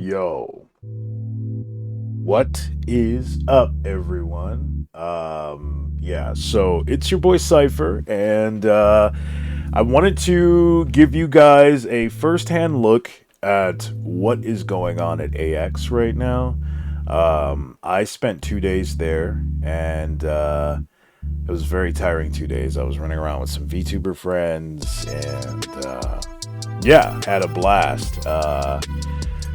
Yo, what is up, everyone? Yeah, so it's your boy Cypher, and I wanted to give you guys a first-hand look at what is going on at AX right now. I spent 2 days there, and it was very tiring 2 days. I was running around with some VTuber friends, and yeah, had a blast.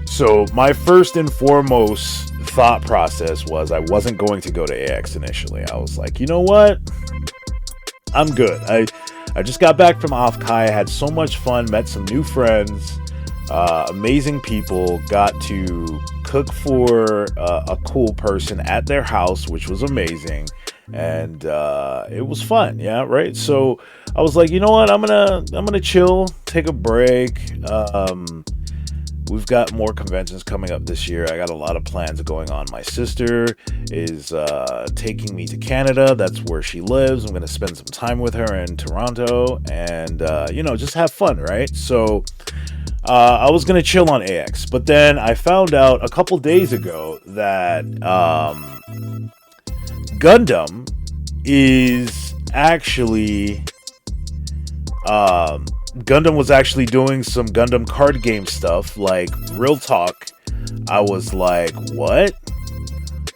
So my first and foremost thought process was I wasn't going to go to AX initially. I was like, you know what? I'm good. I just got back from AFK. I had so much fun, met some new friends, amazing people, got to cook for a cool person at their house, which was amazing. And it was fun, yeah, right. So I was like, you know what, I'm gonna chill, take a break. We've got more conventions coming up this year. I got a lot of plans going on. My sister is taking me to Canada. That's where she lives. I'm going to spend some time with her in Toronto and, just have fun, right? So I was going to chill on AX. But then I found out a couple days ago that Gundam is actually Gundam was actually doing some Gundam card game stuff. Like, real talk, I was like, what?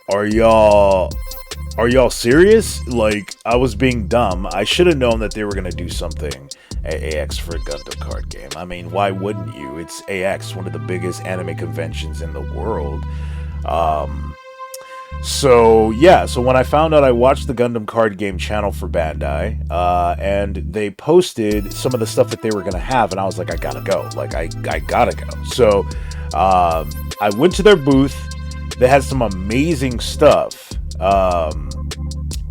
Are y'all serious? Like, I was being dumb. I should have known that they were gonna do something at AX for a Gundam card game. I mean, why wouldn't you? It's AX, one of the biggest anime conventions in the world. So when I found out, I watched the Gundam card game channel for Bandai, and they posted some of the stuff that they were gonna have, and I was like, I gotta go. Like, I gotta go. So I went to their booth. They had some amazing stuff.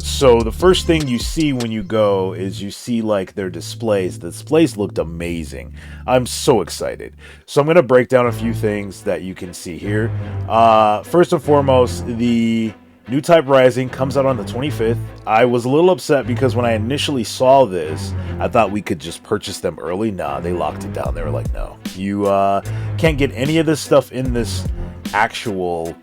So the first thing you see when you go is you see like their displays. The displays looked amazing. I'm so excited. So I'm going to break down a few things that you can see here. First and foremost, the new Type Rising comes out on the 25th. I was a little upset because when I initially saw this, I thought we could just purchase them early. Nah, they locked it down. They were like, no, you can't get any of this stuff in this actual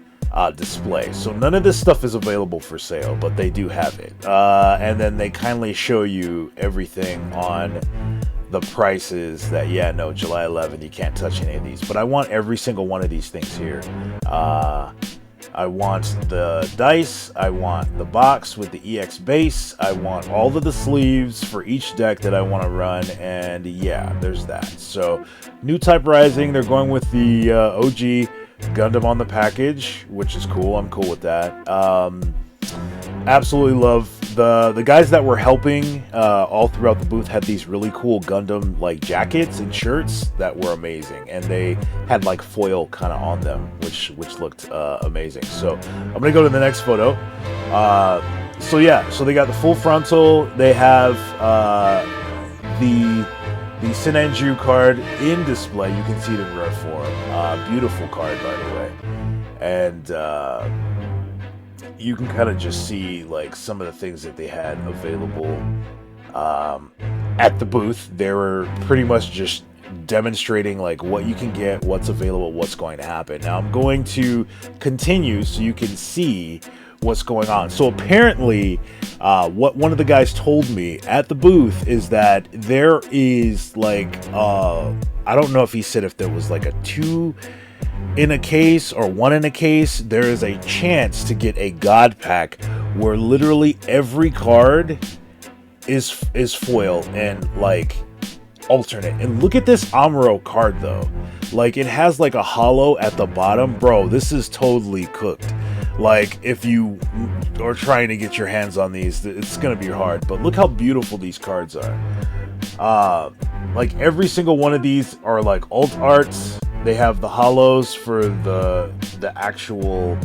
display. So none of this stuff is available for sale, but they do have it. And then they kindly show you everything on the prices that, yeah, no, July 11th, you can't touch any of these. But I want every single one of these things here. I want the dice, I want the box with the EX base, I want all of the sleeves for each deck that I want to run, and yeah, there's that. So, new Type Rising, they're going with the OG Gundam on the package, which is cool. I'm cool with that. Absolutely love the guys that were helping all throughout the booth had these really cool Gundam like jackets and shirts that were amazing, and they had like foil kind of on them, which looked amazing. So I'm gonna go to the next photo. So yeah, so they got the full frontal. They have the Sinanju card in display. You can see it in rare form. Beautiful card, by the way. And you can kind of just see like some of the things that they had available at the booth. They were pretty much just demonstrating like what you can get, what's available, what's going to happen. Now I'm going to continue so you can see what's going on. So apparently what one of the guys told me at the booth is that there is like I don't know if he said if there was like a 2 in a case or 1 in a case, there is a chance to get a god pack where literally every card is foil and like alternate. And look at this Amuro card though. Like, it has like a hollow at the bottom. Bro, this is totally cooked. Like, if you are trying to get your hands on these, it's gonna be hard. But look how beautiful these cards are. Like, every single one of these are like alt arts. They have the hollows for the actual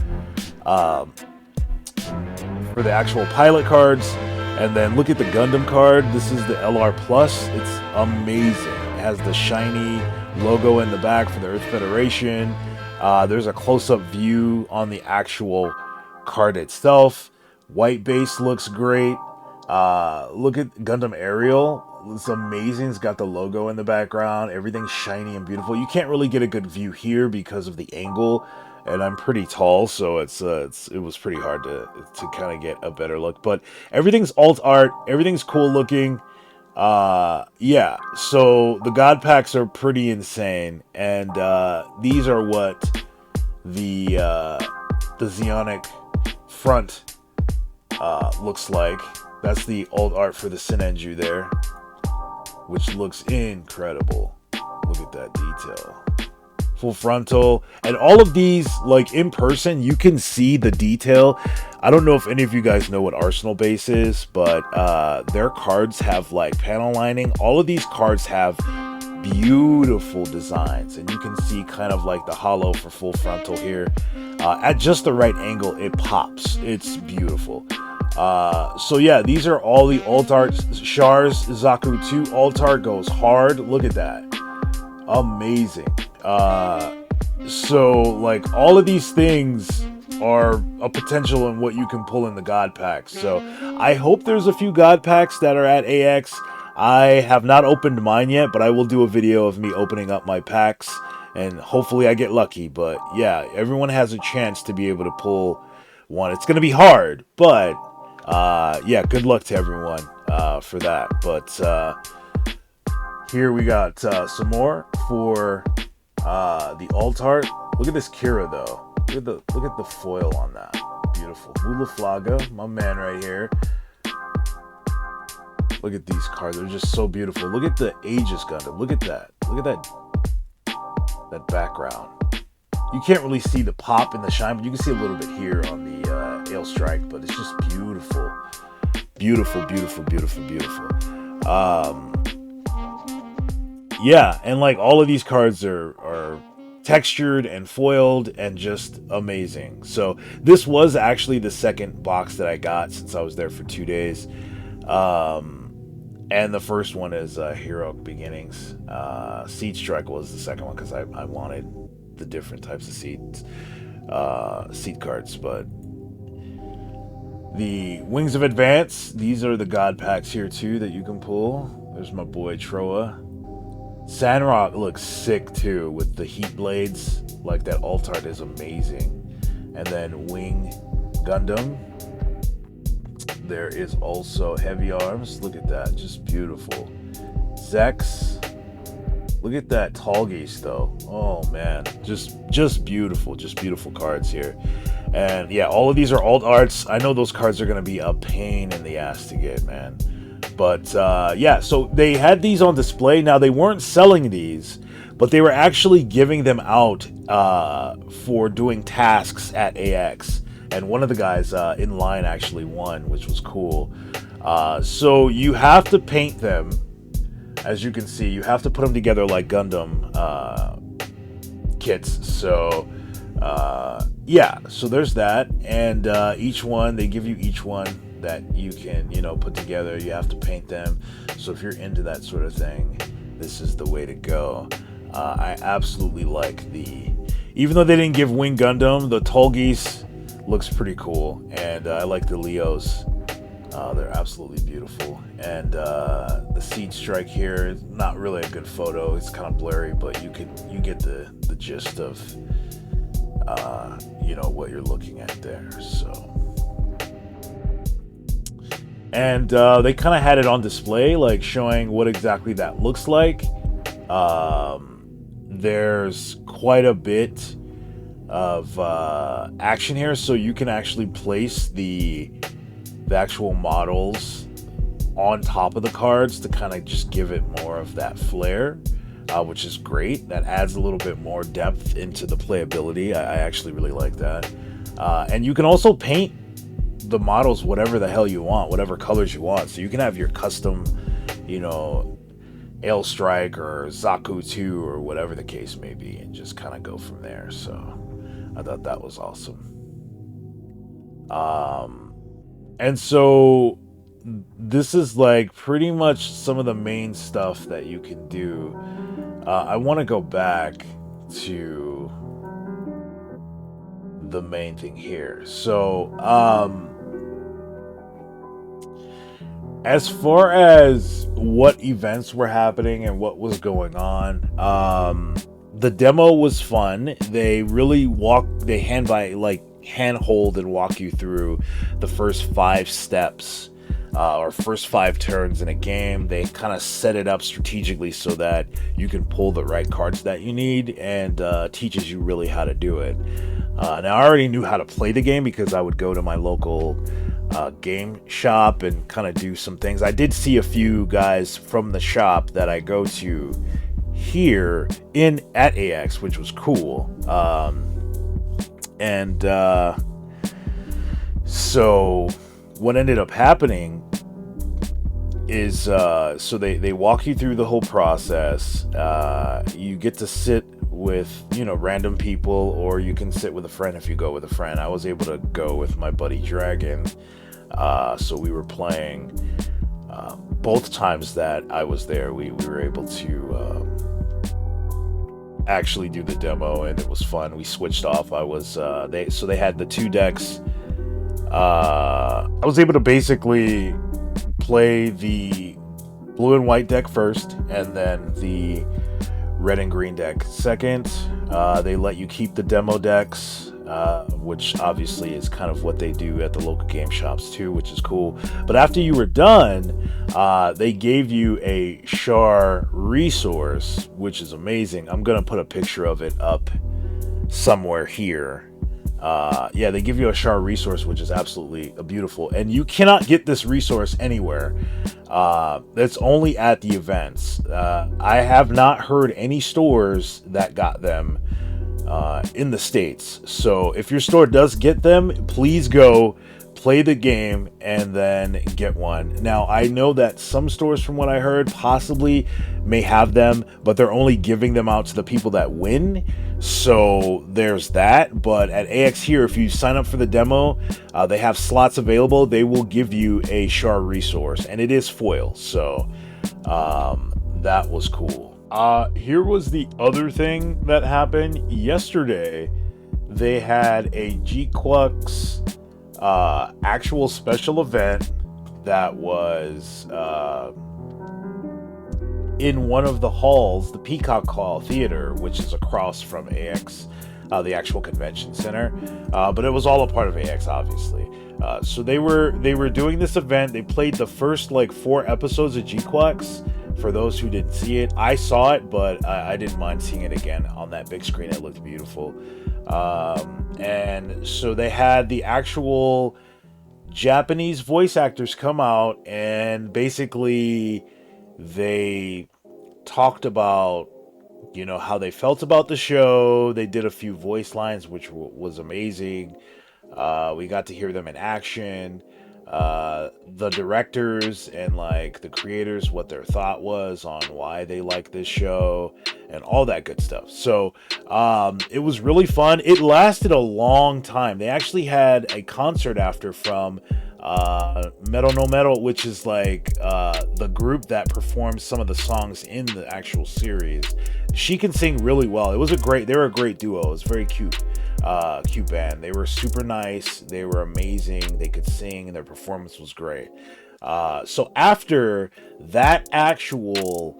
pilot cards. And then look at the Gundam card. This is the LR Plus. It's amazing. It has the shiny logo in the back for the Earth Federation. There's a close-up view on the actual card itself. White base looks great. Look at Gundam Aerial. It's amazing. It's got the logo in the background. Everything's shiny and beautiful. You can't really get a good view here because of the angle, and I'm pretty tall, so it was pretty hard to kind of get a better look. But everything's alt art. Everything's cool looking. Yeah. So the god packs are pretty insane, and these are what the Xeonic front looks like. That's the alt art for the Sinenju there, which looks incredible. Look at that detail. Full frontal. And all of these, like in person, you can see the detail. I don't know if any of you guys know what Arsenal Base is, but their cards have like panel lining. All of these cards have beautiful designs, and you can see kind of like the hollow for full frontal here. At just the right angle, it pops. It's beautiful. So yeah, these are all the alt art. Char's Zaku 2 alt art goes hard. Look at that. Amazing. So like all of these things are a potential in what you can pull in the god packs. So I hope there's a few god packs that are at AX. I have not opened mine yet, but I will do a video of me opening up my packs, and hopefully I get lucky. But yeah, everyone has a chance to be able to pull one. It's going to be hard, but yeah, good luck to everyone for that. But here we got some more for the alt art. Look at this Kira though. Look at the foil on that. Beautiful. Mulaflaga, my man right here. Look at these cards. They're just so beautiful. Look at the Aegis Gundam. Look at that. Look at that background. You can't really see the pop and the shine, but you can see a little bit here on the Ale Strike. But it's just beautiful. Beautiful, beautiful, beautiful, beautiful. Yeah, and like all of these cards are textured and foiled and just amazing. So this was actually the second box that I got since I was there for 2 days. And the first one is Heroic Beginnings. Seed Strike was the second one because I wanted the different types of seed cards. But the Wings of Advance, these are the god packs here too that you can pull. There's my boy Troa. Sandrock looks sick too with the heat blades. Like that alt art is amazing. And then Wing Gundam. There is also Heavy Arms. Look at that, just beautiful. Zex. Look at that Tallgeese though. Oh man, just beautiful cards here. And yeah, all of these are alt arts. I know those cards are gonna be a pain in the ass to get, man. But yeah, so they had these on display. Now they weren't selling these, but they were actually giving them out for doing tasks at AX. And one of the guys in line actually won, which was cool. So you have to paint them. As you can see, you have to put them together like Gundam kits. So yeah, so there's that. And each one, they give you each one that you can, put together. You have to paint them. So if you're into that sort of thing, this is the way to go. I absolutely like even though they didn't give Wing Gundam, the Tallgeese looks pretty cool, and I like the Leos. They're absolutely beautiful. And the Seed Strike here is not really a good photo. It's kind of blurry, but you get the gist of what you're looking at there. So, and they kind of had it on display, like showing what exactly that looks like. There's quite a bit of action here, so you can actually place the actual models on top of the cards to kind of just give it more of that flair, which is great. That adds a little bit more depth into the playability. I actually really like that. And you can also paint the models whatever the hell you want, whatever colors you want. So you can have your custom, Ale Strike or Zaku 2 or whatever the case may be, and just kind of go from there. So I thought that was awesome. And so this is like pretty much some of the main stuff that you can do. I want to go back to the main thing here. So As far as what events were happening and what was going on, the demo was fun. They really handhold and walk you through the first 5 steps, or first 5 turns in a game. They kind of set it up strategically so that you can pull the right cards that you need, and teaches you really how to do it. Now, I already knew how to play the game because I would go to my local game shop and kind of do some things. I did see a few guys from the shop that I go to here at AX, which was cool. So what ended up happening is, so they walk you through the whole process. You get to sit with, random people, or you can sit with a friend if you go with a friend. I was able to go with my buddy Dragon. So we were playing, both times that I was there, we were able to actually do the demo, and it was fun. We switched off. They had the 2 decks. I was able to basically play the blue and white deck first, and then the red and green deck second. They let you keep the demo decks, which obviously is kind of what they do at the local game shops too, which is cool. But after you were done, they gave you a Char resource, which is amazing. I'm gonna put a picture of it up somewhere here. They give you a Char resource, which is absolutely beautiful, and you cannot get this resource anywhere. It's only at the events. I have not heard any stores that got them in the States. So if your store does get them, please go play the game and then get one. Now, I know that some stores, from what I heard, possibly may have them, but they're only giving them out to the people that win. So there's that. But at AX here, if you sign up for the demo, they have slots available. They will give you a Char resource, and it is foil. So that was cool. Here was the other thing that happened yesterday. They had a G-Quux actual special event that was in one of the halls, the Peacock Hall Theater, which is across from AX, the actual convention center. But it was all a part of AX, obviously. So they were doing this event. They played the first 4 episodes of G-Quux. For those who didn't see it, I saw it, but I didn't mind seeing it again on that big screen. It looked beautiful. And so they had the actual Japanese voice actors come out, and basically they talked about, how they felt about the show. They did a few voice lines, which was amazing. We got to hear them in action. The directors and the creators, what their thought was on why they like this show and all that good stuff. So it was really fun. It lasted a long time. They actually had a concert after from Metal No Metal, which is the group that performs some of the songs in the actual series. She can sing really well. They were a great duo. It was very cute band. They were super nice. They were amazing. They could sing, and their performance was great. So after that actual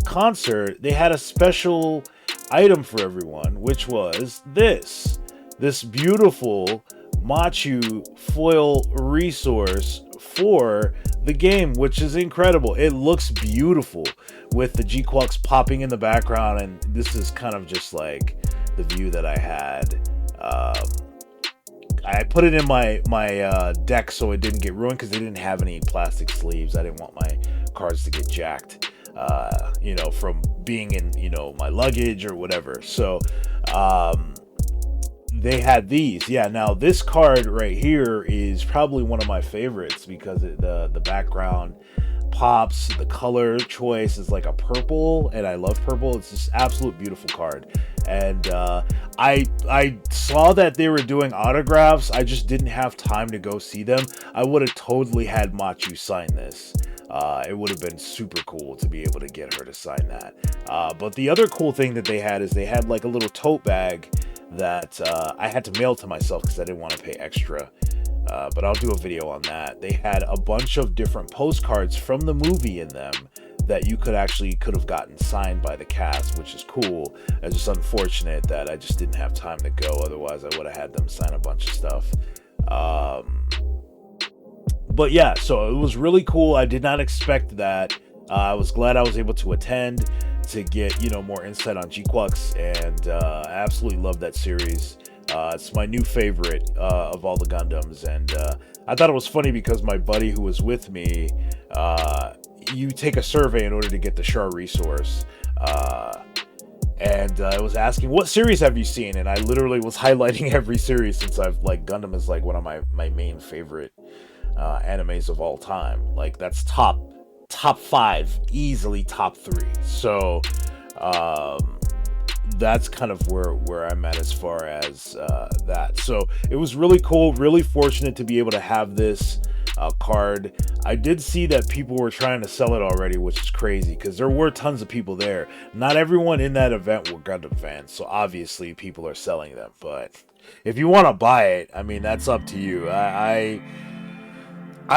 concert, they had a special item for everyone, which was this beautiful Machu foil resource for the game, which is incredible. It looks beautiful with the G-Quux popping in the background, and this is kind of just the view that I had. I put it in my deck so it didn't get ruined, because they didn't have any plastic sleeves. I didn't want my cards to get jacked, from being in, my luggage or whatever. So they had these. Yeah, now this card right here is probably one of my favorites, because the background pops. The color choice is a purple, and I love purple. It's just absolute beautiful card. And I saw that they were doing autographs. I just didn't have time to go see them. I would have totally had Machu sign this. It would have been super cool to be able to get her to sign that. But the other cool thing that they had is they had a little tote bag that I had to mail to myself, because I didn't want to pay extra but I'll do a video on that. They had a bunch of different postcards from the movie in them that you could have gotten signed by the cast, which is cool. It's just unfortunate that I just didn't have time to go. Otherwise, I would have had them sign a bunch of stuff. But yeah, so it was really cool. I did not expect that. I was glad I was able to attend to get, more insight on G-Quux, and I absolutely love that series. It's my new favorite of all the Gundams, and I thought it was funny because my buddy who was with me, you take a survey in order to get the Char resource, and I was asking, what series have you seen? And I literally was highlighting every series, since Gundam is like one of my main favorite animes of all time. Like, that's top 5, easily top 3. So that's kind of where I'm at as far as that. So it was really cool, really fortunate to be able to have this card. I did see that people were trying to sell it already, which is crazy because there were tons of people there. Not everyone in that event were Gundam fans, so obviously people are selling them. But if you want to buy it, I mean, that's up to you. I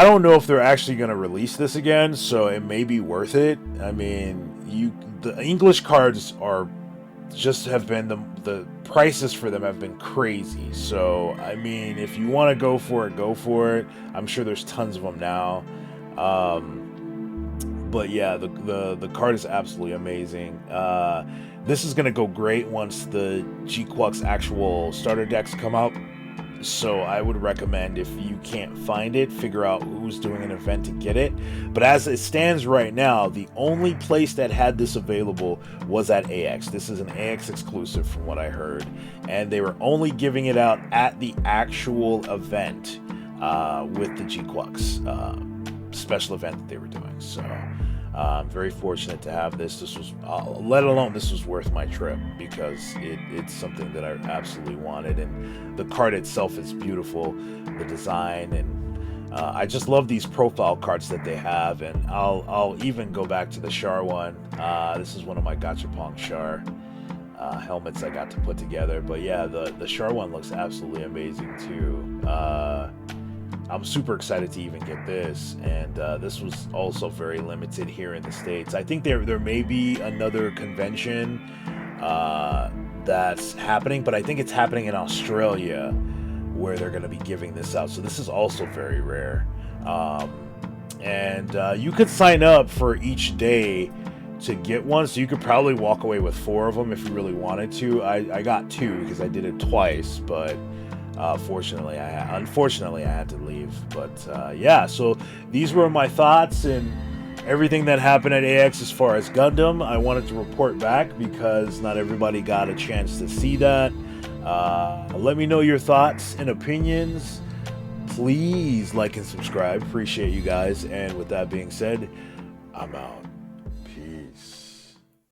don't know if they're actually going to release this again, so it may be worth it. I mean, the English cards have been the prices for them have been crazy. So I mean, if you want to go for it, go for it. I'm sure there's tons of them now. But yeah, the card is absolutely amazing. This is gonna go great once the G-Quux actual starter decks come out. So I would recommend, if you can't find it, figure out who's doing an event to get it. But as it stands right now, the only place that had this available was at AX. This is an AX exclusive from what I heard. And they were only giving it out at the actual event with the G-Quux special event that they were doing. So I'm very fortunate to have this. This was, let alone this was worth my trip, because it's something that I absolutely wanted, and the card itself is beautiful, the design, and I just love these profile cards that they have. And I'll even go back to the Char one. This is one of my Gachapon Char helmets I got to put together. But yeah, the Char one looks absolutely amazing too. I'm super excited to even get this, and this was also very limited here in the States. I think there may be another convention that's happening, but I think it's happening in Australia, where they're going to be giving this out. So this is also very rare. And you could sign up for each day to get one, so you could probably walk away with 4 of them if you really wanted to. I got 2 because I did it twice, but unfortunately I had to leave. But yeah, so these were my thoughts and everything that happened at AX as far as Gundam. I wanted to report back because not everybody got a chance to see that. Let me know your thoughts and opinions. Please like and subscribe. Appreciate you guys. And with that being said, I'm out. Peace.